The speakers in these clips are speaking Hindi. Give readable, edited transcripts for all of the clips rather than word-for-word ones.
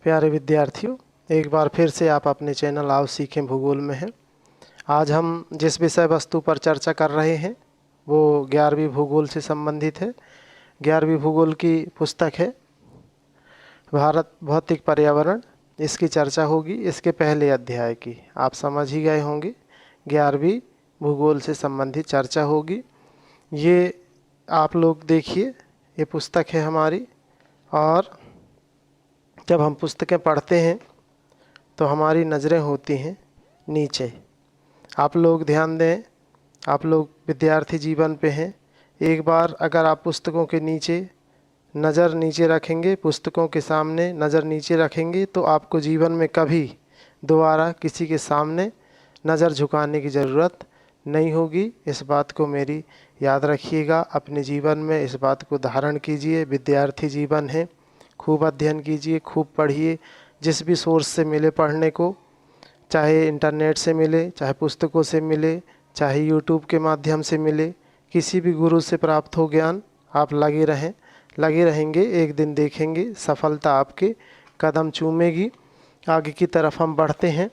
प्यारे विद्यार्थियों, एक बार फिर से आप अपने चैनल आओ सीखें भूगोल में हैं। आज हम जिस विषय वस्तु पर चर्चा कर रहे हैं वो 11वीं भूगोल से संबंधित है। 11वीं भूगोल की पुस्तक है भारत भौतिक पर्यावरण। इसकी चर्चा होगी इसके पहले अध्याय की। आप समझ ही गए होंगे 11वीं भूगोल से संबंधित चर्चा होगी। ये आप लोग देखिए, ये पुस्तक है हमारी, और जब हम पुस्तकें पढ़ते हैं तो हमारी नज़रें होती हैं नीचे। आप लोग ध्यान दें, आप लोग विद्यार्थी जीवन पे हैं। एक बार अगर आप पुस्तकों के नीचे नज़र नीचे रखेंगे, पुस्तकों के सामने नज़र नीचे रखेंगे, तो आपको जीवन में कभी दोबारा किसी के सामने नज़र झुकाने की ज़रूरत नहीं होगी। इस बात को मेरी याद रखिएगा, अपने जीवन में इस बात को धारण कीजिए। विद्यार्थी जीवन है, खूब अध्ययन कीजिए, खूब पढ़िए। जिस भी सोर्स से मिले पढ़ने को, चाहे इंटरनेट से मिले, चाहे पुस्तकों से मिले, चाहे यूट्यूब के माध्यम से मिले, किसी भी गुरु से प्राप्त हो ज्ञान, आप लगे रहें, लगे रहेंगे। एक दिन देखेंगे सफलता आपके कदम चूमेगी। आगे की तरफ हम बढ़ते हैं।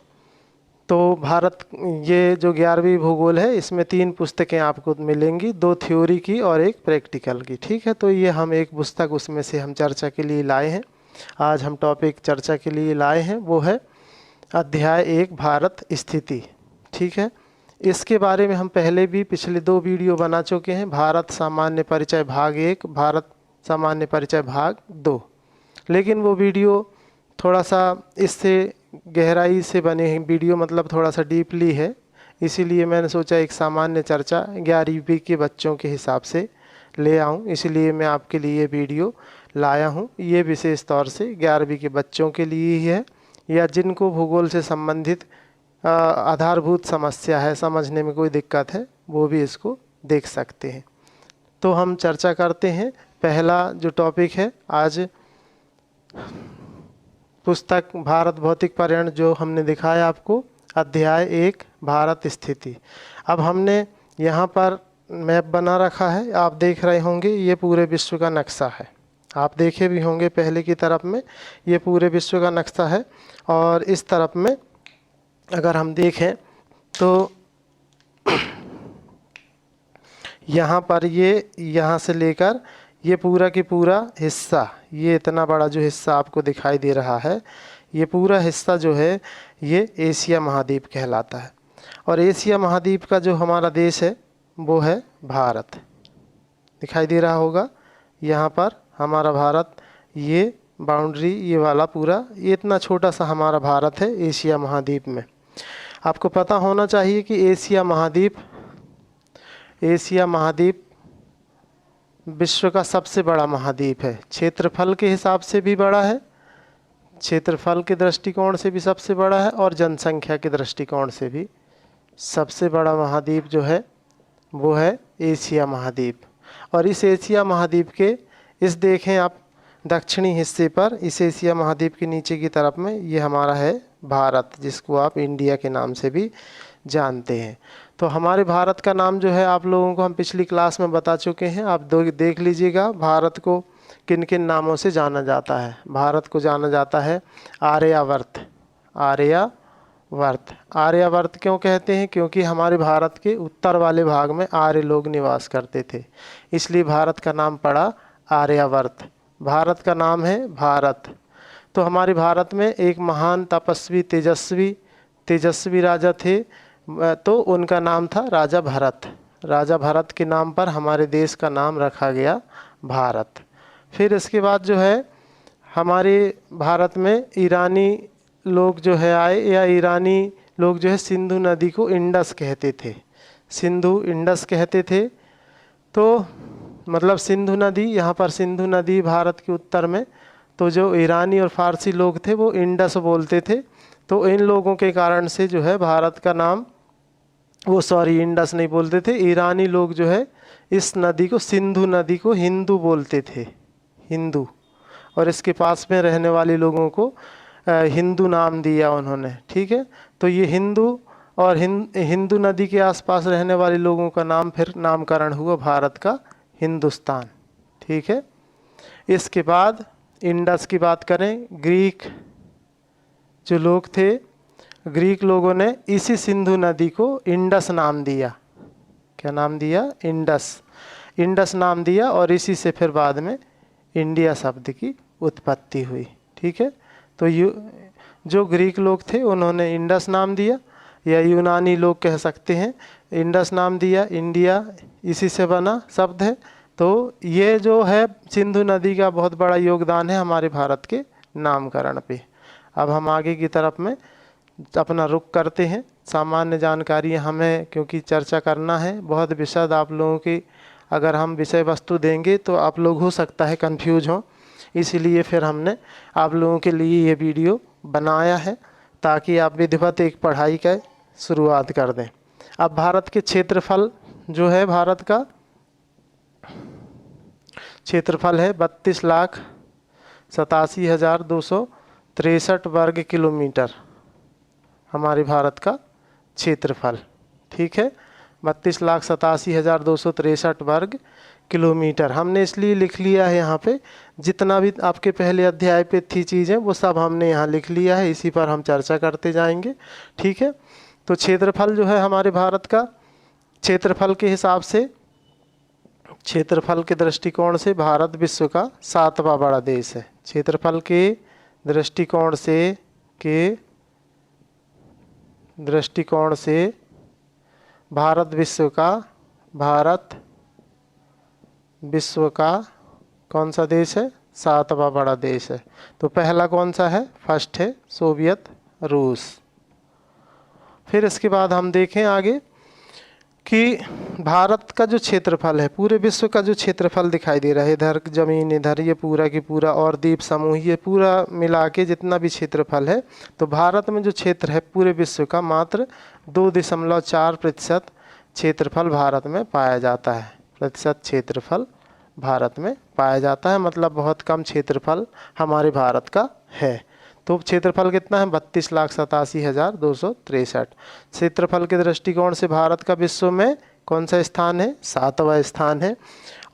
तो भारत, ये जो 11वीं भूगोल है, इसमें 3 पुस्तकें आपको मिलेंगी, 2 थ्योरी की और 1 प्रैक्टिकल की। ठीक है, तो ये हम एक पुस्तक उसमें से हम चर्चा के लिए लाए हैं। आज हम टॉपिक चर्चा के लिए लाए हैं वो है अध्याय 1 भारत स्थिति। ठीक है, इसके बारे में हम पहले भी पिछले 2 वीडियो बना चुके हैं। भारत सामान्य परिचय भाग 1, भारत सामान्य परिचय भाग 2। लेकिन वो वीडियो थोड़ा सा इससे गहराई से बने हैं वीडियो, मतलब थोड़ा सा डीपली है। इसीलिए मैंने सोचा एक सामान्य चर्चा 11वीं के बच्चों के हिसाब से ले आऊं, इसलिए मैं आपके लिए वीडियो लाया हूं। ये विशेष तौर से 11वीं के बच्चों के लिए ही है, या जिनको भूगोल से संबंधित आधारभूत समस्या है, समझने में कोई दिक्कत है, वो भी इसको देख सकते हैं। तो हम चर्चा करते हैं। पहला जो टॉपिक है आज, पुस्तक भारत भौतिक पर्यावरण जो हमने दिखाया आपको, अध्याय 1 भारत स्थिति। अब हमने यहाँ पर मैप बना रखा है, आप देख रहे होंगे, ये पूरे विश्व का नक्शा है। आप देखे भी होंगे पहले की तरफ में, ये पूरे विश्व का नक्शा है। और इस तरफ में अगर हम देखें तो यहाँ पर ये, यहाँ से लेकर ये पूरा की पूरा हिस्सा, ये इतना बड़ा जो हिस्सा आपको दिखाई दे रहा है, ये पूरा हिस्सा जो है ये एशिया महाद्वीप कहलाता है। और एशिया महाद्वीप का जो हमारा देश है वो है भारत। दिखाई दे रहा होगा यहाँ पर हमारा भारत, ये बाउंड्री, ये वाला पूरा, ये इतना छोटा सा हमारा भारत है एशिया महाद्वीप में। आपको पता होना चाहिए कि एशिया महाद्वीप विश्व का सबसे बड़ा महाद्वीप है। क्षेत्रफल के हिसाब से भी बड़ा है, क्षेत्रफल के दृष्टिकोण से भी सबसे बड़ा है, और जनसंख्या के दृष्टिकोण से भी सबसे बड़ा महाद्वीप जो है वो है एशिया महाद्वीप। और इस एशिया महाद्वीप के, इस देखें आप दक्षिणी हिस्से पर, इस एशिया महाद्वीप के नीचे की तरफ में ये हमारा है भारत, जिसको आप इंडिया के नाम से भी जानते हैं। तो हमारे भारत का नाम जो है आप लोगों को हम पिछली क्लास में बता चुके हैं। आप देख लीजिएगा भारत को किन किन नामों से जाना जाता है। भारत को जाना जाता है आर्यावर्त। आर्यावर्त, आर्यावर्त क्यों कहते हैं? क्योंकि हमारे भारत के उत्तर वाले भाग में आर्य लोग निवास करते थे, इसलिए भारत का नाम पड़ा आर्यावर्त। भारत का नाम है भारत। तो हमारे भारत में एक महान तपस्वी तेजस्वी राजा थे, तो उनका नाम था राजा भरत। राजा भरत के नाम पर हमारे देश का नाम रखा गया भारत। फिर इसके बाद जो है हमारे भारत में ईरानी लोग जो है आए, या ईरानी लोग जो है सिंधु नदी को इंडस कहते थे, सिंधु इंडस कहते थे। तो मतलब सिंधु नदी, यहाँ पर सिंधु नदी भारत के उत्तर में, तो जो ईरानी और फारसी लोग थे वो इंडस बोलते थे। तो इन लोगों के कारण से जो है भारत का नाम, वो सॉरी इंडस नहीं बोलते थे, ईरानी लोग जो है इस नदी को, सिंधु नदी को हिंदू बोलते थे, हिंदू। और इसके पास में रहने वाले लोगों को हिंदू नाम दिया उन्होंने। ठीक है, तो ये हिंदू और हिंदू नदी के आसपास रहने वाले लोगों का नाम फिर नामकरण हुआ भारत का हिंदुस्तान। ठीक है, इसके बाद इंडस की बात करें, ग्रीक जो लोग थे, ग्रीक लोगों ने इसी सिंधु नदी को इंडस नाम दिया। क्या नाम दिया? इंडस। इंडस नाम दिया और इसी से फिर बाद में इंडिया शब्द की उत्पत्ति हुई। ठीक है, तो जो ग्रीक लोग थे उन्होंने इंडस नाम दिया, या यूनानी लोग कह सकते हैं, इंडस नाम दिया, इंडिया इसी से बना शब्द है। तो ये जो है सिंधु नदी का बहुत बड़ा योगदान है हमारे भारत के नामकरण पे। अब हम आगे की तरफ में अपना रुख करते हैं। सामान्य जानकारी हमें क्योंकि चर्चा करना है, बहुत विशद आप लोगों की अगर हम विषय वस्तु देंगे तो आप लोग हो सकता है कंफ्यूज हों, इसीलिए फिर हमने आप लोगों के लिए ये वीडियो बनाया है ताकि आप विधिवत एक पढ़ाई का शुरुआत कर दें। अब भारत के क्षेत्रफल जो है, भारत का क्षेत्रफल है 32,87,263 वर्ग किलोमीटर, हमारे भारत का क्षेत्रफल। ठीक है, 32,87,263 वर्ग किलोमीटर। हमने इसलिए लिख लिया है यहाँ पे, जितना भी आपके पहले अध्याय पे थी चीज़ें वो सब हमने यहाँ लिख लिया है, इसी पर हम चर्चा करते जाएंगे। ठीक है, तो क्षेत्रफल जो है हमारे भारत का, क्षेत्रफल के हिसाब से, क्षेत्रफल के दृष्टिकोण से भारत विश्व का 7वां बड़ा देश है। क्षेत्रफल के दृष्टिकोण से भारत विश्व का कौन सा देश है? 7वां बड़ा देश है। तो पहला कौन सा है? फर्स्ट है सोवियत रूस। फिर इसके बाद हम देखें आगे कि भारत का जो क्षेत्रफल है, पूरे विश्व का जो क्षेत्रफल दिखाई दे रहा है, इधर ज़मीन, इधर ये पूरा की पूरा और द्वीप समूह, ये पूरा मिला के जितना भी क्षेत्रफल है, तो भारत में जो क्षेत्र है पूरे विश्व का मात्र 2.4% क्षेत्रफल भारत में पाया जाता है। प्रतिशत क्षेत्रफल भारत में पाया जाता है, मतलब बहुत कम क्षेत्रफल हमारे भारत का है। तो क्षेत्रफल कितना है? 32,87,263। क्षेत्रफल के दृष्टिकोण से भारत का विश्व में कौन सा स्थान है? 7वां स्थान है।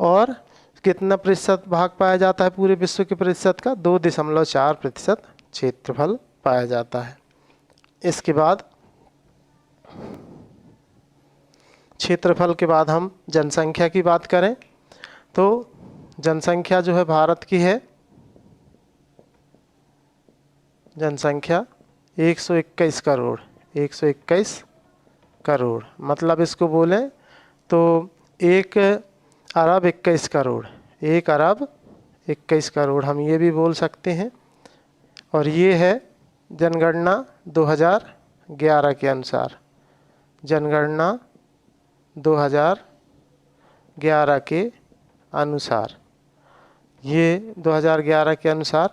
और कितना प्रतिशत भाग पाया जाता है पूरे विश्व के प्रतिशत का? 2.4% क्षेत्रफल पाया जाता है। इसके बाद क्षेत्रफल के बाद हम जनसंख्या की बात करें तो जनसंख्या जो है भारत की है, जनसंख्या 121 करोड़। 121 करोड़ मतलब इसको बोलें तो 1,21 करोड़। 1,21 करोड़ हम ये भी बोल सकते हैं। और ये है जनगणना 2011 के अनुसार। जनगणना 2011 के अनुसार, ये 2011 के अनुसार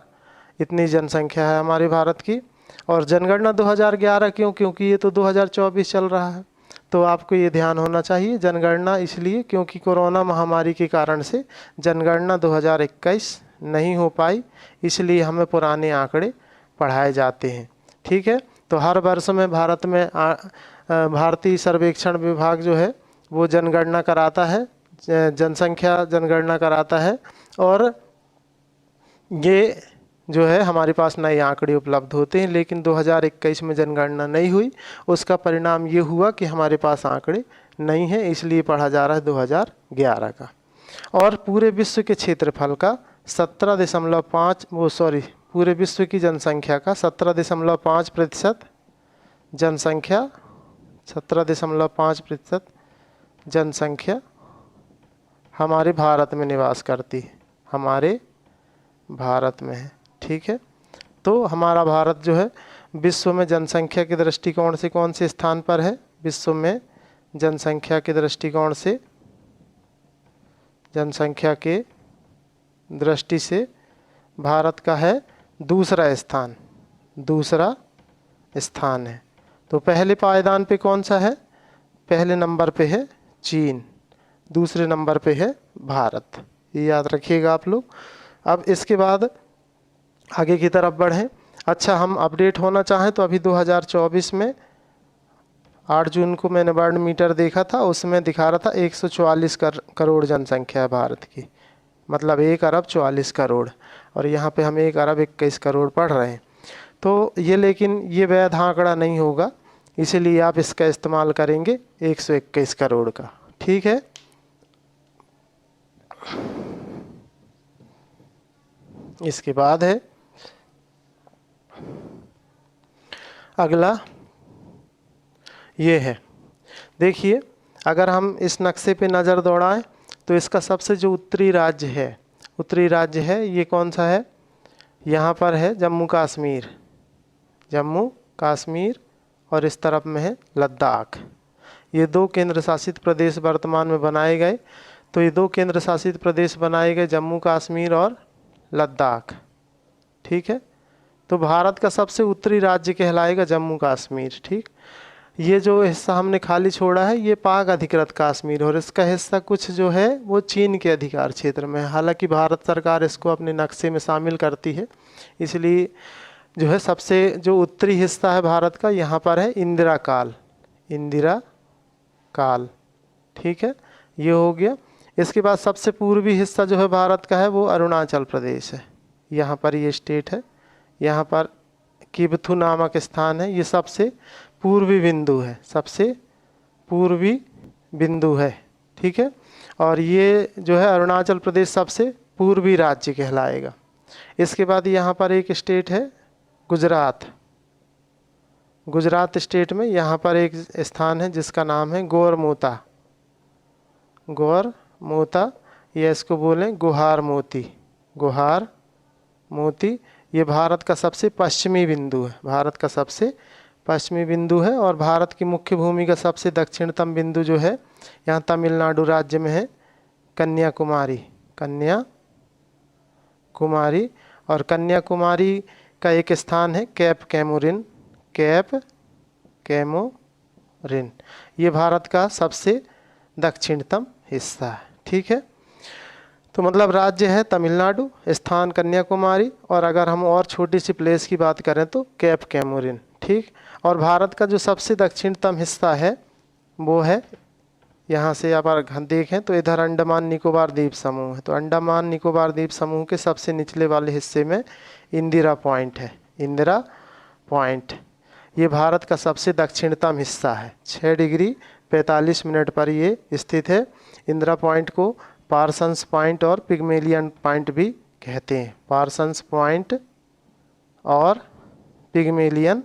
इतनी जनसंख्या है हमारे भारत की। और जनगणना 2011 क्यों? क्योंकि ये तो 2024 चल रहा है, तो आपको ये ध्यान होना चाहिए। जनगणना इसलिए क्योंकि कोरोना महामारी के कारण से जनगणना 2021 नहीं हो पाई, इसलिए हमें पुराने आंकड़े पढ़ाए जाते हैं। ठीक है, तो हर वर्ष में भारत में भारतीय सर्वेक्षण विभाग जो है वो जनगणना कराता है, जनसंख्या जनगणना कराता है। और ये जो है हमारे पास नए आंकड़े उपलब्ध होते हैं, लेकिन 2021 में जनगणना नहीं हुई। उसका परिणाम ये हुआ कि हमारे पास आंकड़े नहीं हैं, इसलिए पढ़ा जा रहा है 2011 का। और पूरे विश्व के क्षेत्रफल का 17.5 पूरे विश्व की जनसंख्या का 17.5% जनसंख्या 17.5% जनसंख्या हमारे भारत में निवास करती है, हमारे भारत में है। ठीक है, तो हमारा भारत जो है विश्व में जनसंख्या के दृष्टिकोण से कौन से स्थान पर है? विश्व में जनसंख्या के दृष्टिकोण से, जनसंख्या के दृष्टि से भारत का है दूसरा स्थान। दूसरा स्थान है। तो पहले पायदान पे कौन सा है? पहले नंबर पे है चीन, दूसरे नंबर पे है भारत। ये याद रखिएगा आप लोग। अब इसके बाद आगे की तरफ बढ़ें। अच्छा, हम अपडेट होना चाहें तो अभी 2024 में 8 जून को मैंने वर्ल्ड मीटर देखा था, उसमें दिखा रहा था 144 करोड़ जनसंख्या है भारत की, मतलब 1 अरब 44 करोड़। और यहाँ पे हम 1 अरब 21 करोड़ पढ़ रहे हैं। तो ये लेकिन ये वैध आंकड़ा नहीं होगा, इसीलिए आप इसका इस्तेमाल करेंगे 121 करोड़ का। ठीक है। इसके बाद है अगला, ये है, देखिए अगर हम इस नक्शे पे नज़र दौड़ाएं तो इसका सबसे जो उत्तरी राज्य है ये कौन सा है? यहाँ पर है जम्मू कश्मीर, जम्मू कश्मीर, और इस तरफ में है लद्दाख। ये 2 केंद्र शासित प्रदेश वर्तमान में बनाए गए। तो ये 2 केंद्र शासित प्रदेश बनाए गए, जम्मू कश्मीर और लद्दाख। ठीक है। तो भारत का सबसे उत्तरी राज्य कहलाएगा जम्मू कश्मीर। ठीक, ये जो हिस्सा हमने खाली छोड़ा है ये पाक अधिकृत कश्मीर, और इसका हिस्सा कुछ जो है वो चीन के अधिकार क्षेत्र में है। हालांकि भारत सरकार इसको अपने नक्शे में शामिल करती है, इसलिए जो है सबसे जो उत्तरी हिस्सा है भारत का यहाँ पर है इंदिरा काल, इंदिरा काल। ठीक है, ये हो गया। इसके बाद सबसे पूर्वी हिस्सा जो है भारत का है वो अरुणाचल प्रदेश है। यहाँ पर ये स्टेट है, यहाँ पर किबथु नामक स्थान है, ये सबसे पूर्वी बिंदु है, सबसे पूर्वी बिंदु है। ठीक है, और ये जो है अरुणाचल प्रदेश सबसे पूर्वी राज्य कहलाएगा। इसके बाद यहाँ पर एक स्टेट है गुजरात, गुजरात स्टेट में यहाँ पर एक स्थान है जिसका नाम है गोरमोता, गोरमोता, या इसको बोलें गुहार मोती, गुहार मोती। ये भारत का सबसे पश्चिमी बिंदु है, भारत का सबसे पश्चिमी बिंदु है। और भारत की मुख्य भूमि का सबसे दक्षिणतम बिंदु जो है यहाँ तमिलनाडु राज्य में है कन्याकुमारी, कन्याकुमारी। और कन्याकुमारी का एक स्थान है कैप कैमोरिन, कैप कैमोरिन। ये भारत का सबसे दक्षिणतम हिस्सा है। ठीक है, तो मतलब राज्य है तमिलनाडु, स्थान कन्याकुमारी, और अगर हम और छोटी सी प्लेस की बात करें तो कैप कैमोरिन। ठीक, और भारत का जो सबसे दक्षिणतम हिस्सा है वो है, यहाँ से आप अगर देखें तो इधर अंडमान निकोबार द्वीप समूह है। तो अंडमान निकोबार द्वीप समूह के सबसे निचले वाले हिस्से में इंदिरा पॉइंट है, इंदिरा पॉइंट। ये भारत का सबसे दक्षिणतम हिस्सा है, 6 डिग्री 45 मिनट पर ये स्थित है। इंदिरा पॉइंट को पार्सन्स पॉइंट और पिग्मेलियन पॉइंट भी कहते हैं, पार्सन्स पॉइंट और पिग्मेलियन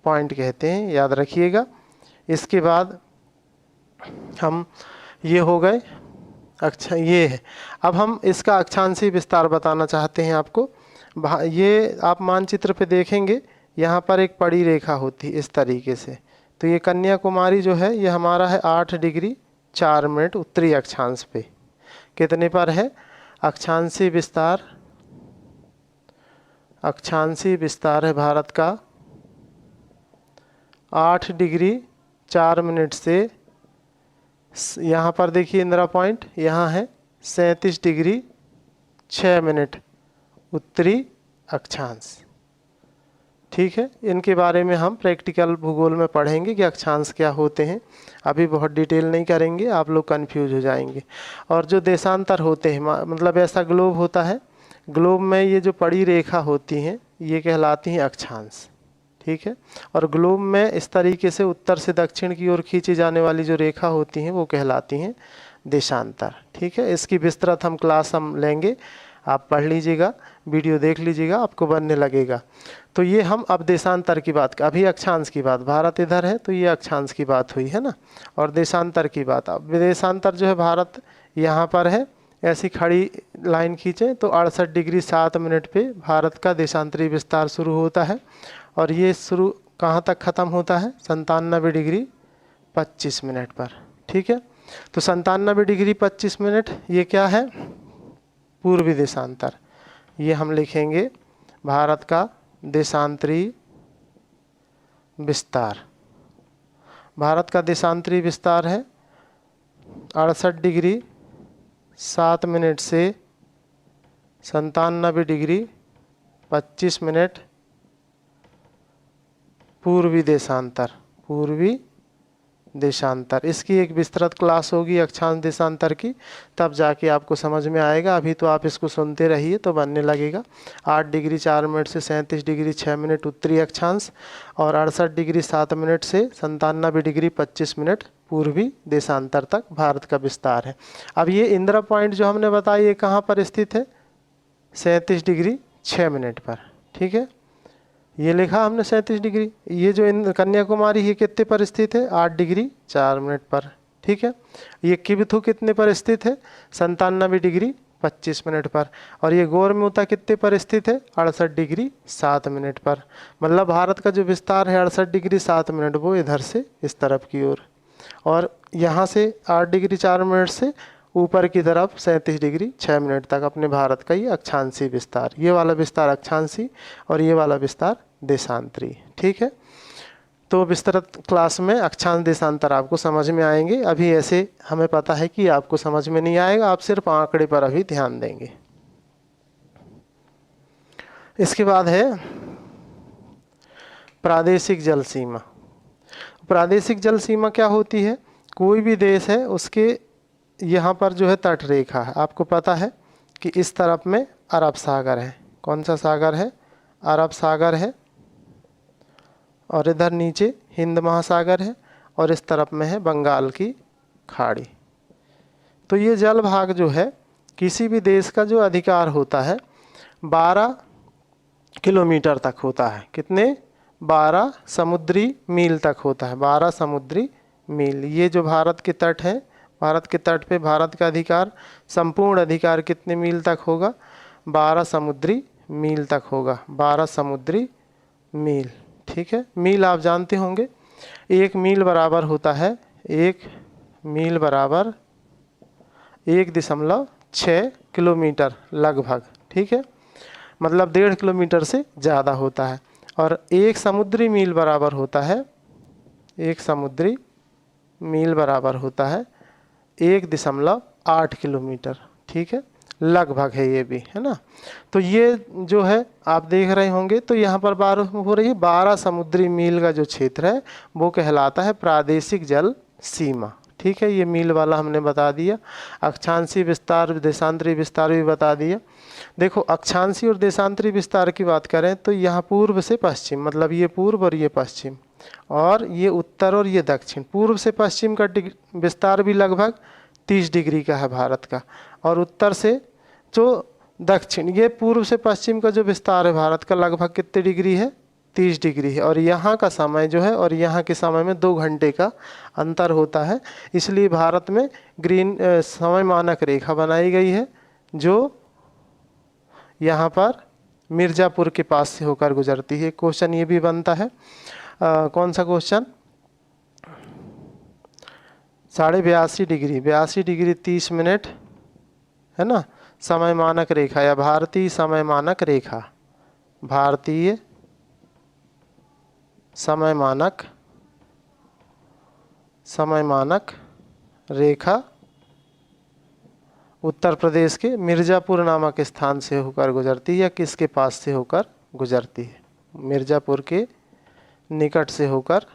पॉइंट कहते हैं, याद रखिएगा। इसके बाद हम ये हो गए, अच्छा ये है। अब हम इसका अक्षांशीय विस्तार बताना चाहते हैं आपको। ये आप मानचित्र पे देखेंगे यहाँ पर एक पड़ी रेखा होती है इस तरीके से। तो ये कन्याकुमारी जो है ये हमारा है 8 डिग्री 4 मिनट उत्तरी अक्षांश पे। कितने पर है? अक्षांशीय विस्तार, अक्षांशीय विस्तार है भारत का 8 डिग्री 4 मिनट से। यहाँ पर देखिए इंदिरा पॉइंट यहाँ है 37 डिग्री 6 मिनट उत्तरी अक्षांश। ठीक है, इनके बारे में हम प्रैक्टिकल भूगोल में पढ़ेंगे कि अक्षांश क्या होते हैं। अभी बहुत डिटेल नहीं करेंगे, आप लोग कंफ्यूज हो जाएंगे। और जो देशांतर होते हैं, मतलब ऐसा ग्लोब होता है, ग्लोब में ये जो पड़ी रेखा होती हैं ये कहलाती हैं अक्षांश। ठीक है, और ग्लोब में इस तरीके से उत्तर से दक्षिण की ओर खींची जाने वाली जो रेखा होती हैं वो कहलाती हैं देशांतर। ठीक है, इसकी विस्तृत हम क्लास लेंगे, आप पढ़ लीजिएगा, वीडियो देख लीजिएगा, आपको बनने लगेगा। तो ये हम अब देशांतर की बात, अभी अक्षांश की बात, भारत इधर है तो ये अक्षांश की बात हुई है ना, और देशांतर की बात। अब देशांतर जो है भारत यहाँ पर है, ऐसी खड़ी लाइन खींचें तो 68 डिग्री 7 मिनट पे भारत का देशांतरी विस्तार शुरू होता है। और ये शुरू कहाँ तक ख़त्म होता है? 97 डिग्री 25 मिनट पर। ठीक है, तो 97 डिग्री 25 मिनट ये क्या है? पूर्वी देशांतर। ये हम लिखेंगे भारत का देशांतरी विस्तार। भारत का देशांतरी विस्तार है 68 डिग्री 7 मिनट से 97 डिग्री 25 मिनट पूर्वी देशांतर, पूर्वी देशांतर। इसकी एक विस्तृत क्लास होगी अक्षांश देशांतर की, तब जाके आपको समझ में आएगा। अभी तो आप इसको सुनते रहिए तो बनने लगेगा। 8 डिग्री 4 मिनट से 37 डिग्री 6 मिनट उत्तरी अक्षांश और 68 डिग्री 7 मिनट से 97 डिग्री 25 मिनट पूर्वी देशांतर तक भारत का विस्तार है। अब ये इंदिरा पॉइंट जो हमने बताया ये कहाँ पर स्थित है? 37 डिग्री 6 मिनट पर। ठीक है, ये लिखा हमने 37 डिग्री। ये जो कन्याकुमारी ये कितने पर स्थित है? 8 डिग्री 4 मिनट पर। ठीक है, ये किबिथु कितने पर स्थित है? 97 डिग्री 25 मिनट पर। और ये गोरमुता कितने पर स्थित है? 68 डिग्री 7 मिनट पर। मतलब भारत का जो विस्तार है 68 डिग्री 7 मिनट वो इधर से इस तरफ की ओर, और यहाँ से 8 डिग्री 4 मिनट से ऊपर की तरफ 37 डिग्री 6 मिनट तक अपने भारत का ये अक्षांशी विस्तार। ये वाला विस्तार अक्षांशी और ये वाला विस्तार देशांतरी। ठीक है, तो विस्तृत क्लास में अक्षांश देशांतर आपको समझ में आएंगे। अभी ऐसे हमें पता है कि आपको समझ में नहीं आएगा, आप सिर्फ आंकड़े पर अभी ध्यान देंगे। इसके बाद है प्रादेशिक जल सीमा। प्रादेशिक जल सीमा क्या होती है? कोई भी देश है उसके यहाँ पर जो है तट रेखा है। आपको पता है कि इस तरफ में अरब सागर है। कौन सा सागर है? अरब सागर है। और इधर नीचे हिंद महासागर है और इस तरफ में है बंगाल की खाड़ी। तो ये जल भाग जो है किसी भी देश का जो अधिकार होता है 12 किलोमीटर तक होता है। कितने? 12 समुद्री मील तक होता है। 12 समुद्री मील। ये जो भारत के तट हैं, भारत के तट पे भारत का अधिकार, संपूर्ण अधिकार कितने मील तक होगा? 12 समुद्री मील तक होगा। 12 समुद्री मील। ठीक है, मील आप जानते होंगे, 1 मील बराबर होता है, 1 मील बराबर 1.6 किलोमीटर लगभग। ठीक है, मतलब 1.5 किलोमीटर से ज़्यादा होता है। और 1 समुद्री मील बराबर होता है, 1 समुद्री मील बराबर होता है 1.8 किलोमीटर। ठीक है, लगभग है ये भी, है ना। तो ये जो है आप देख रहे होंगे, तो यहाँ पर बात हो रही है 12 समुद्री मील का जो क्षेत्र है वो कहलाता है प्रादेशिक जल सीमा। ठीक है, ये मील वाला हमने बता दिया। अक्षांशी विस्तार देशांतरी विस्तार भी बता दिया। देखो, अक्षांशी और देशांतरी विस्तार की बात करें तो यहाँ पूर्व से पश्चिम, मतलब ये पूर्व और ये पश्चिम, और ये उत्तर और ये दक्षिण। पूर्व से पश्चिम का विस्तार भी लगभग 30 डिग्री का है भारत का, और उत्तर से जो दक्षिण, ये पूर्व से पश्चिम का जो विस्तार है भारत का लगभग कितने डिग्री है? 30 डिग्री है। और यहाँ का समय जो है और यहाँ के समय में 2 घंटे का अंतर होता है। इसलिए भारत में ग्रीन समय मानक रेखा बनाई गई है जो यहाँ पर मिर्ज़ापुर के पास से होकर गुजरती है। क्वेश्चन ये भी बनता है, कौन सा क्वेश्चन? 82.5 डिग्री 82 डिग्री 30 मिनट, है ना, समय मानक रेखा या भारतीय समय मानक रेखा। भारतीय समय मानक रेखा उत्तर प्रदेश के मिर्ज़ापुर नामक स्थान से होकर गुजरती है, या किसके पास से होकर गुजरती है? मिर्ज़ापुर के निकट से होकर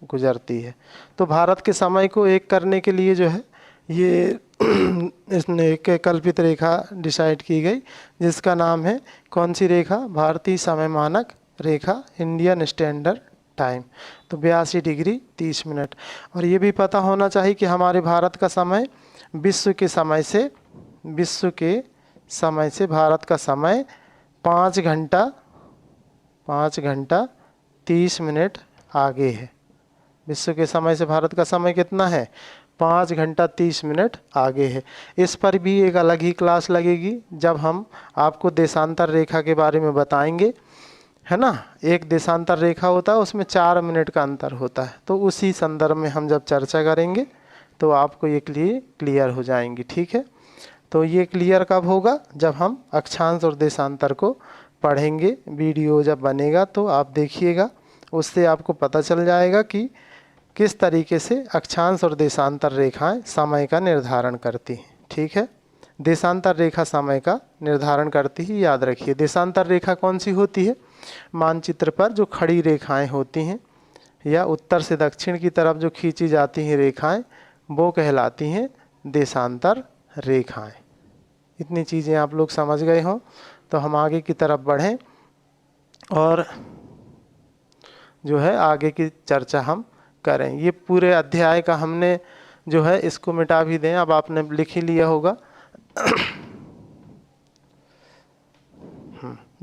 गुजरती है। तो भारत के समय को एक करने के लिए जो है ये इसने एक कल्पित रेखा डिसाइड की गई जिसका नाम है, कौन सी रेखा? भारतीय समय मानक रेखा, इंडियन स्टैंडर्ड टाइम। तो 82 डिग्री 30 मिनट। और ये भी पता होना चाहिए कि हमारे भारत का समय विश्व के समय से भारत का समय 5 घंटा 30 मिनट आगे है। विश्व के समय से भारत का समय कितना है? 5 घंटा 30 मिनट आगे है। इस पर भी एक अलग ही क्लास लगेगी जब हम आपको देशांतर रेखा के बारे में बताएंगे, है ना। एक देशांतर रेखा होता है, उसमें 4 मिनट का अंतर होता है। तो उसी संदर्भ में हम जब चर्चा करेंगे तो आपको ये क्लियर हो जाएंगी। ठीक है, तो ये क्लियर कब होगा? जब हम अक्षांश और देशांतर को पढ़ेंगे। वीडियो जब बनेगा तो आप देखिएगा, उससे आपको पता चल जाएगा कि किस तरीके से अक्षांश और देशांतर रेखाएं समय का निर्धारण करती हैं। ठीक है, देशांतर रेखा समय का निर्धारण करती है, याद रखिए। देशांतर रेखा कौन सी होती है? मानचित्र पर जो खड़ी रेखाएं होती हैं या उत्तर से दक्षिण की तरफ जो खींची जाती हैं रेखाएं वो कहलाती हैं देशांतर रेखाएं। इतनी चीज़ें आप लोग समझ गए हों तो हम आगे की तरफ बढ़ें और जो है आगे की चर्चा हम करें। ये पूरे अध्याय का हमने जो है इसको मिटा भी दें, अब आपने लिख ही लिया होगा।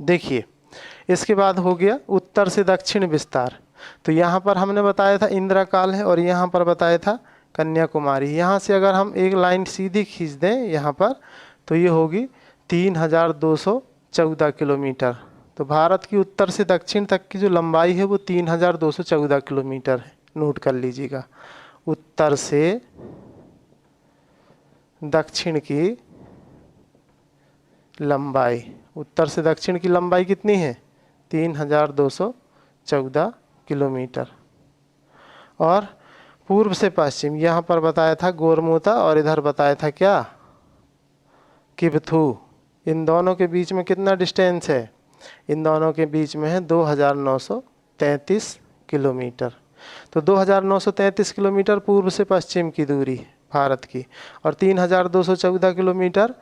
देखिए इसके बाद हो गया उत्तर से दक्षिण विस्तार। तो यहाँ पर हमने बताया था इंदिरा काल है और यहाँ पर बताया था कन्याकुमारी। यहाँ से अगर हम एक लाइन सीधी खींच दें यहाँ पर तो ये होगी 3214 किलोमीटर। तो भारत की उत्तर से दक्षिण तक की जो लंबाई है वो 3214 किलोमीटर है। नोट कर लीजिएगा, उत्तर से दक्षिण की लंबाई, उत्तर से दक्षिण की लंबाई कितनी है 3214 किलोमीटर। और पूर्व से पश्चिम यहाँ पर बताया था गोरमोता और इधर बताया था क्या किबथू। इन दोनों के बीच में कितना डिस्टेंस है, इन दोनों के बीच में है 2933 किलोमीटर। तो 2933 किलोमीटर पूर्व से पश्चिम की दूरी है भारत की, और 3214 किलोमीटर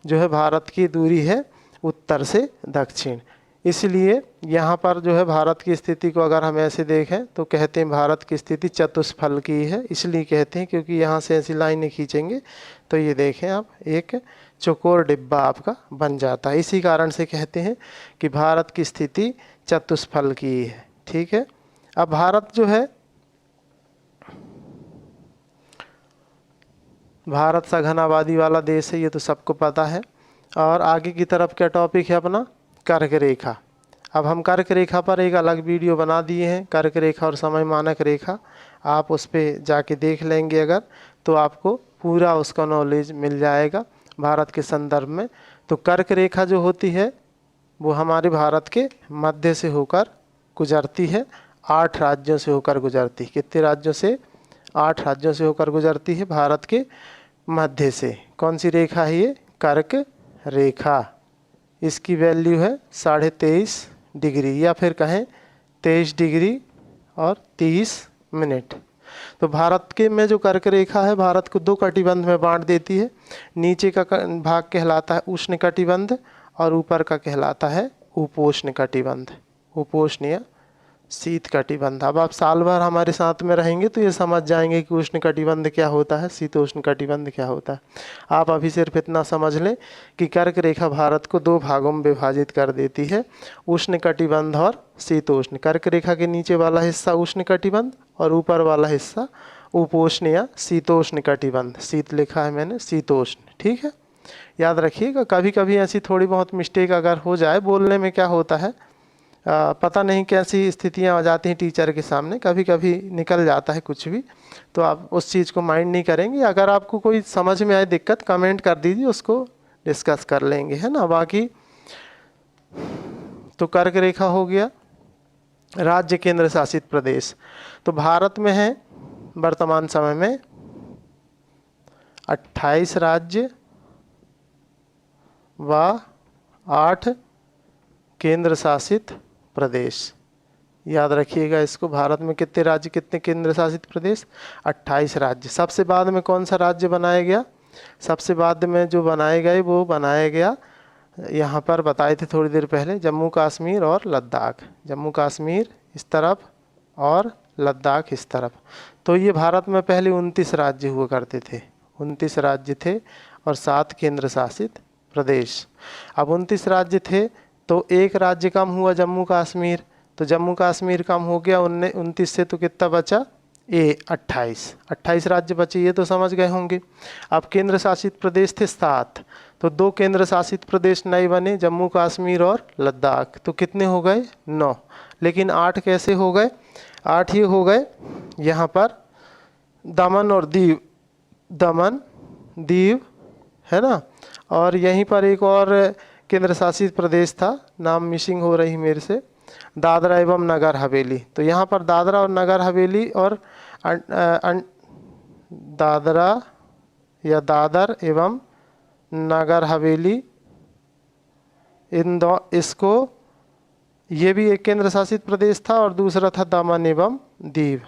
जो है भारत की दूरी है उत्तर से दक्षिण। इसलिए यहाँ पर जो है भारत की स्थिति को अगर हम ऐसे देखें तो कहते हैं भारत की स्थिति चतुष्फल की है। इसलिए कहते हैं क्योंकि यहाँ से ऐसी लाइनें खींचेंगे तो ये देखें आप एक चौकोर डिब्बा आपका बन जाता है। इसी कारण से कहते हैं कि भारत की स्थिति चतुष्फल की है। ठीक है, अब भारत जो है, भारत सघन आबादी वाला देश है, ये तो सबको पता है। और आगे की तरफ क्या टॉपिक है अपना कर्क रेखा। अब हम कर्क रेखा पर एक अलग वीडियो बना दिए हैं, कर्क रेखा और समय मानक रेखा। आप उस पर जाके देख लेंगे अगर तो आपको पूरा उसका नॉलेज मिल जाएगा भारत के संदर्भ में। तो कर्क रेखा जो होती है वो हमारे भारत के मध्य से होकर गुजरती है, 8 राज्यों से होकर गुजरती है। कितने राज्यों से, 8 राज्यों से होकर गुजरती है भारत के मध्य से। कौन सी रेखा है ये, कर्क रेखा। इसकी वैल्यू है 23.5 डिग्री या फिर कहें 23 डिग्री और 30 मिनट। तो भारत के में जो कर्क रेखा है भारत को 2 कटिबंध में बांट देती है। नीचे का भाग कहलाता है उष्ण कटिबंध और ऊपर का कहलाता है उपोष्ण कटिबंध, उपोष्ण या शीत कटिबंध। अब आप साल भर हमारे साथ में रहेंगे तो ये समझ जाएंगे कि उष्ण कटिबंध क्या होता है, शीतोष्ण कटिबंध क्या होता है। आप अभी सिर्फ इतना समझ लें कि कर्क रेखा भारत को 2 भागों में विभाजित कर देती है, उष्ण कटिबंध और शीतोष्ण। कर्क रेखा के नीचे वाला हिस्सा उष्ण कटिबंध और ऊपर वाला हिस्सा उपोष्ण या शीतोष्ण कटिबंध। शीत लिखा है मैंने, शीतोष्ण। ठीक है, याद रखिएगा। कभी कभी ऐसी थोड़ी बहुत मिस्टेक अगर हो जाए बोलने में, क्या होता है पता नहीं कैसी स्थितियां आ जाती हैं टीचर के सामने, कभी कभी निकल जाता है कुछ भी, तो आप उस चीज़ को माइंड नहीं करेंगे। अगर आपको कोई समझ में आए दिक्कत कमेंट कर दीजिए, उसको डिस्कस कर लेंगे, है ना। बाकी तो कर्क रेखा हो गया। राज्य केंद्र शासित प्रदेश, तो भारत में है वर्तमान समय में 28 राज्य व 8 केंद्र शासित प्रदेश। याद रखिएगा इसको, भारत में कितने राज्य कितने केंद्र शासित प्रदेश, 28 राज्य। सबसे बाद में कौन सा राज्य बनाया गया, सबसे बाद में जो बनाए गए वो बनाया गया, यहाँ पर बताए थे थोड़ी देर पहले, जम्मू कश्मीर और लद्दाख। जम्मू कश्मीर इस तरफ और लद्दाख इस तरफ। तो ये भारत में पहले 29 राज्य हुआ करते थे, 29 राज्य थे और 7 केंद्र शासित प्रदेश। अब 29 राज्य थे तो एक राज्य कम हुआ जम्मू कश्मीर, तो जम्मू कश्मीर कम हो गया 29 से, तो कितना बचा 28 राज्य बचे, ये तो समझ गए होंगे। अब केंद्र शासित प्रदेश थे 7, तो 2 केंद्र शासित प्रदेश नए बने, जम्मू कश्मीर और लद्दाख। तो कितने हो गए 9, लेकिन 8 कैसे हो गए, 8 ये हो गए यहाँ पर दमन और दीव, दमन दीव है ना। और यहीं पर एक और केंद्र शासित प्रदेश था, नाम मिसिंग हो रही मेरे से, दादरा एवं नगर हवेली। तो यहाँ पर दादरा और नगर हवेली और दादरा या दादर एवं नगर हवेली, इसको ये भी एक केंद्र शासित प्रदेश था और दूसरा था दमन एवं दीव,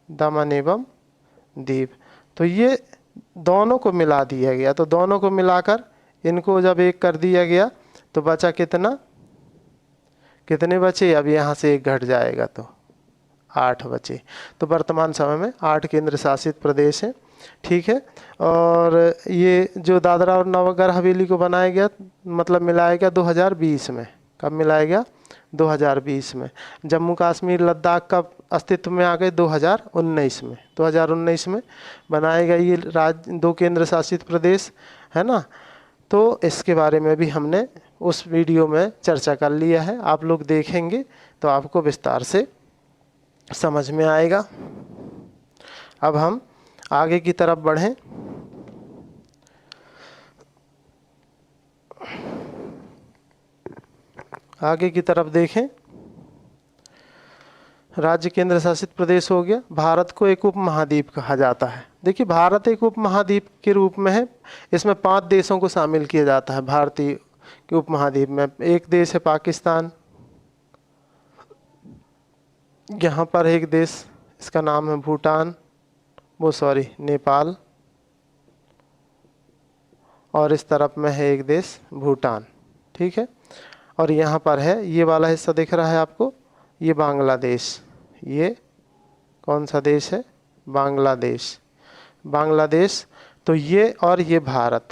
दमन एवं दीव। तो ये दोनों को मिला दिया गया, तो दोनों को मिलाकर इनको जब एक कर दिया गया तो बचा कितना, कितने बचे, अब यहाँ से एक घट जाएगा तो 8 बचे। तो वर्तमान समय में 8 केंद्र शासित प्रदेश हैं, ठीक है। और ये जो दादरा और नगर हवेली को बनाया गया, मतलब मिलाया गया 2020 में। कब मिलाया गया, 2020 में। जम्मू कश्मीर लद्दाख का अस्तित्व में आ गए 2019 में। 2019 में बनाए गए ये राज्य 2 केंद्र शासित प्रदेश, है ना। तो इसके बारे में भी हमने उस वीडियो में चर्चा कर लिया है, आप लोग देखेंगे तो आपको विस्तार से समझ में आएगा। अब हम आगे की तरफ बढ़ें। आगे की तरफ देखें, राज्य केंद्र शासित प्रदेश हो गया। भारत को एक उपमहाद्वीप कहा जाता है। देखिए, भारत एक उपमहाद्वीप के रूप में है। इसमें 5 देशों को शामिल किया जाता है भारतीय के उपमहाद्वीप में। एक देश है पाकिस्तान, यहाँ पर एक देश, इसका नाम है भूटान, नेपाल, और इस तरफ में है एक देश भूटान, ठीक है। और यहाँ पर है, ये वाला हिस्सा दिख रहा है आपको, ये बांग्लादेश। ये कौन सा देश है, बांग्लादेश। बांग्लादेश, तो ये और ये भारत।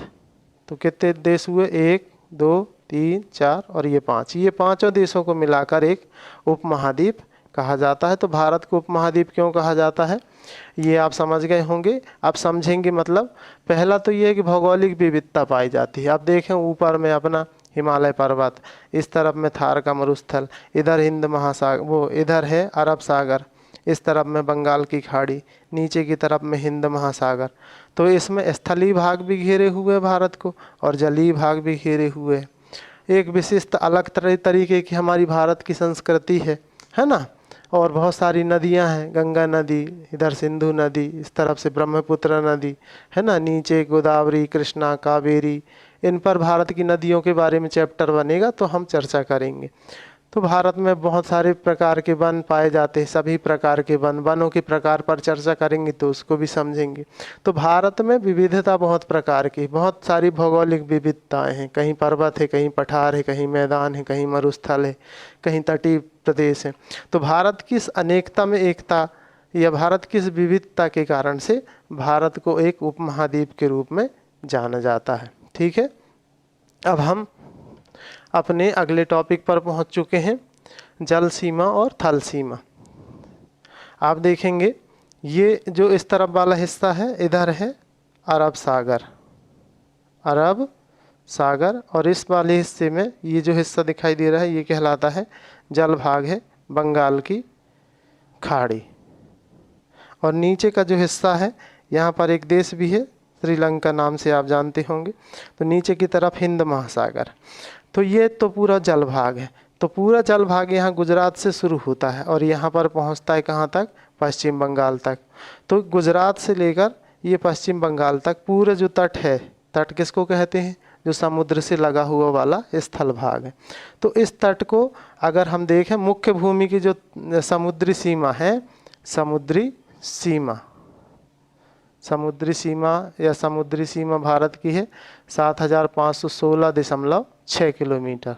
तो कितने देश हुए, 1 2 3 4 और ये 5। ये 5 देशों को मिलाकर एक उपमहाद्वीप कहा जाता है। तो भारत को उपमहाद्वीप क्यों कहा जाता है, ये आप समझ गए होंगे। आप समझेंगे मतलब, पहला तो ये है कि भौगोलिक विविधता पाई जाती है। आप देखें ऊपर में अपना हिमालय पर्वत, इस तरफ में थार का मरुस्थल, इधर हिंद महासागर, वो इधर है अरब सागर, इस तरफ में बंगाल की खाड़ी, नीचे की तरफ में हिंद महासागर। तो इसमें स्थलीय भाग भी घेरे हुए भारत को और जलीय भाग भी घेरे हुए हैं। एक विशिष्ट अलग तरीके की हमारी भारत की संस्कृति है ना। और बहुत सारी नदियां हैं, गंगा नदी, इधर सिंधु नदी, इस तरफ से ब्रह्मपुत्र नदी, है ना, नीचे गोदावरी, कृष्णा, कावेरी। इन पर भारत की नदियों के बारे में चैप्टर बनेगा तो हम चर्चा करेंगे। तो भारत में बहुत सारे प्रकार के वन पाए जाते हैं, सभी प्रकार के वनों के प्रकार पर चर्चा करेंगे तो उसको भी समझेंगे। तो भारत में विविधता बहुत प्रकार की, बहुत सारी भौगोलिक विविधताएं हैं। कहीं पर्वत है, कहीं पठार है, कहीं मैदान है, कहीं मरुस्थल है, कहीं तटीय प्रदेश है। तो भारत की इस अनेकता में एकता, या भारत की इस विविधता के कारण से भारत को एक उपमहाद्वीप के रूप में जाना जाता है, ठीक है। अब हम अपने अगले टॉपिक पर पहुंच चुके हैं, जल सीमा और थल सीमा। आप देखेंगे ये जो इस तरफ वाला हिस्सा है, इधर है अरब सागर, अरब सागर, और इस वाले हिस्से में ये जो हिस्सा दिखाई दे रहा है ये कहलाता है जल भाग है बंगाल की खाड़ी। और नीचे का जो हिस्सा है, यहाँ पर एक देश भी है श्रीलंका नाम से, आप जानते होंगे। तो नीचे की तरफ हिंद महासागर। तो ये तो पूरा जल भाग है। तो पूरा जल भाग यहाँ गुजरात से शुरू होता है और यहाँ पर पहुँचता है कहाँ तक, पश्चिम बंगाल तक। तो गुजरात से लेकर ये पश्चिम बंगाल तक पूरा जो तट है, तट किसको कहते हैं, जो समुद्र से लगा हुआ वाला स्थल भाग है। तो इस तट को अगर हम देखें, मुख्य भूमि की जो समुद्री सीमा है, समुद्री सीमा या समुद्री सीमा भारत की है 7516.6 किलोमीटर।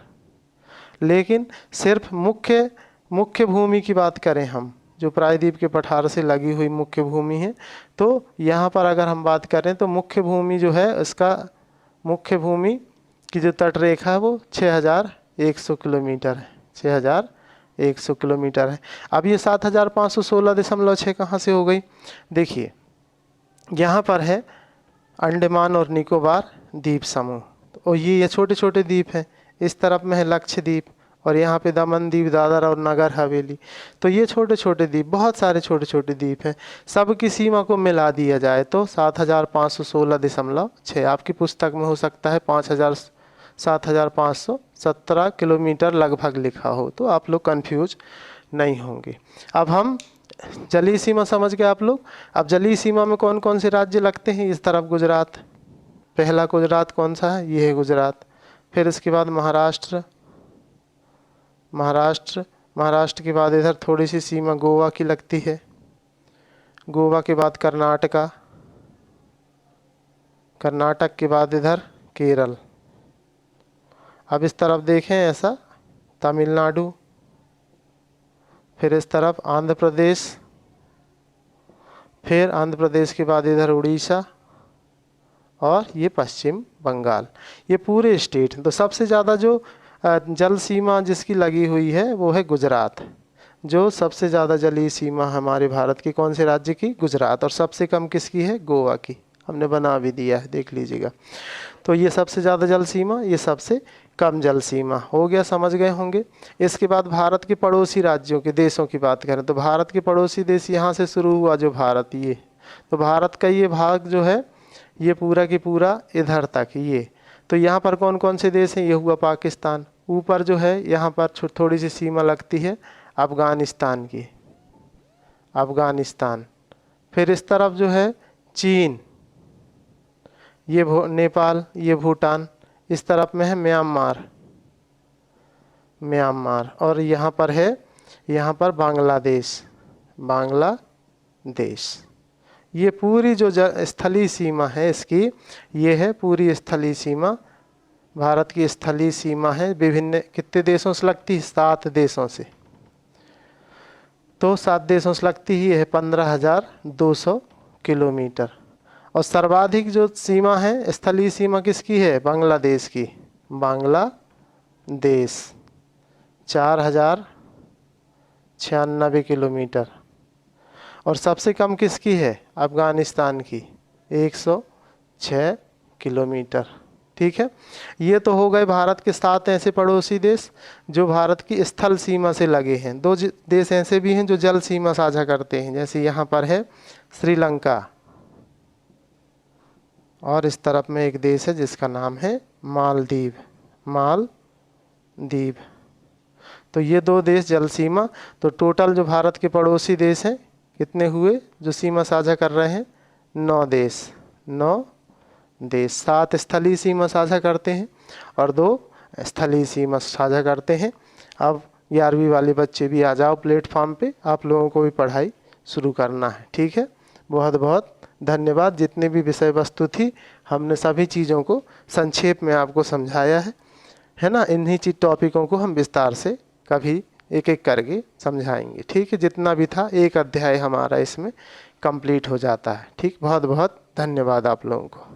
लेकिन सिर्फ मुख्य भूमि की बात करें हम, जो प्रायद्वीप के पठार से लगी हुई मुख्य भूमि है, तो यहाँ पर अगर हम बात करें तो मुख्य भूमि जो है, इसका मुख्य भूमि की जो तट रेखा है वो 6100 किलोमीटर है, 6100 किलोमीटर है। अब ये 7516.6 कहाँ से हो गई, देखिए यहाँ पर है अंडमान और निकोबार द्वीप समूह, और ये छोटे छोटे द्वीप हैं। इस तरफ में है लक्षद्वीप, और यहाँ पे दमन द्वीप, दादरा और नगर हवेली। तो ये छोटे छोटे द्वीप, बहुत सारे छोटे छोटे द्वीप हैं। सब की सीमा को मिला दिया जाए तो 7516.6, आपकी पुस्तक में हो सकता है 7517 किलोमीटर लगभग लिखा हो, तो आप लोग कंफ्यूज नहीं होंगे। अब हम जलीय सीमा समझ गए आप लोग। अब जलीय सीमा में कौन कौन से राज्य लगते हैं, इस तरफ गुजरात, पहला गुजरात कौन सा है, ये है गुजरात। फिर इसके बाद महाराष्ट्र के बाद इधर थोड़ी सी सीमा गोवा की लगती है, गोवा के बाद कर्नाटका, कर्नाटक के बाद इधर केरल। अब इस तरफ देखें ऐसा तमिलनाडु, फिर इस तरफ आंध्र प्रदेश, फिर आंध्र प्रदेश के बाद इधर उड़ीसा और ये पश्चिम बंगाल। ये पूरे स्टेट हैं। तो सबसे ज़्यादा जो जल सीमा जिसकी लगी हुई है वो है गुजरात। जो सबसे ज़्यादा जलीय सीमा हमारे भारत की कौन से राज्य की? गुजरात। और सबसे कम किसकी है? गोवा की। हमने बना भी दिया है, देख लीजिएगा। तो ये सबसे ज़्यादा जल सीमा, ये सबसे कम जल सीमा। हो गया, समझ गए होंगे। इसके बाद भारत के पड़ोसी राज्यों के देशों की बात करें तो भारत के पड़ोसी देश यहाँ से शुरू हुआ जो भारत, ये तो भारत का ये भाग जो है ये पूरा की पूरा इधर तक ये। तो यहाँ पर कौन कौन से देश हैं? ये हुआ पाकिस्तान। ऊपर जो है यहाँ पर थोड़ी सी सीमा लगती है अफ़गानिस्तान की, अफ़गानिस्तान। फिर इस तरफ जो है चीन, ये नेपाल, ये भूटान। इस तरफ में है म्यांमार, म्यांमार। और यहाँ पर है, यहाँ पर बांग्लादेश, बांग्लादेश। ये पूरी जो स्थलीय सीमा है इसकी, ये है पूरी स्थलीय सीमा। भारत की स्थलीय सीमा है विभिन्न कितने देशों से लगती है? 7 देशों से। तो 7 देशों से लगती ही है 15,200 किलोमीटर। और सर्वाधिक जो सीमा है स्थलीय सीमा किसकी है? बांग्लादेश की। बांग्लादेश 4,096 किलोमीटर। और सबसे कम किसकी है? अफ़गानिस्तान की 106 किलोमीटर। ठीक है, ये तो हो गए भारत के 7 ऐसे पड़ोसी देश जो भारत की स्थल सीमा से लगे हैं। 2 देश ऐसे भी हैं जो जल सीमा साझा करते हैं, जैसे यहाँ पर है श्रीलंका, और इस तरफ में एक देश है जिसका नाम है मालदीव, मालदीव। तो ये 2 देश जल सीमा। तो टोटल जो भारत के पड़ोसी देश हैं कितने हुए जो सीमा साझा कर रहे हैं? 9 देश, 9 देश। 7 स्थलीय सीमा साझा करते हैं और 2 स्थलीय सीमा साझा करते हैं। अब 11वीं वाले बच्चे भी आ जाओ प्लेटफॉर्म पे, आप लोगों को भी पढ़ाई शुरू करना है। ठीक है, बहुत बहुत धन्यवाद। जितनी भी विषय वस्तु थी हमने सभी चीज़ों को संक्षेप में आपको समझाया है ना। इन्हीं टॉपिकों को हम विस्तार से कभी एक एक करके समझाएंगे। ठीक है, जितना भी था एक अध्याय हमारा इसमें कंप्लीट हो जाता है। ठीक, बहुत बहुत धन्यवाद आप लोगों को।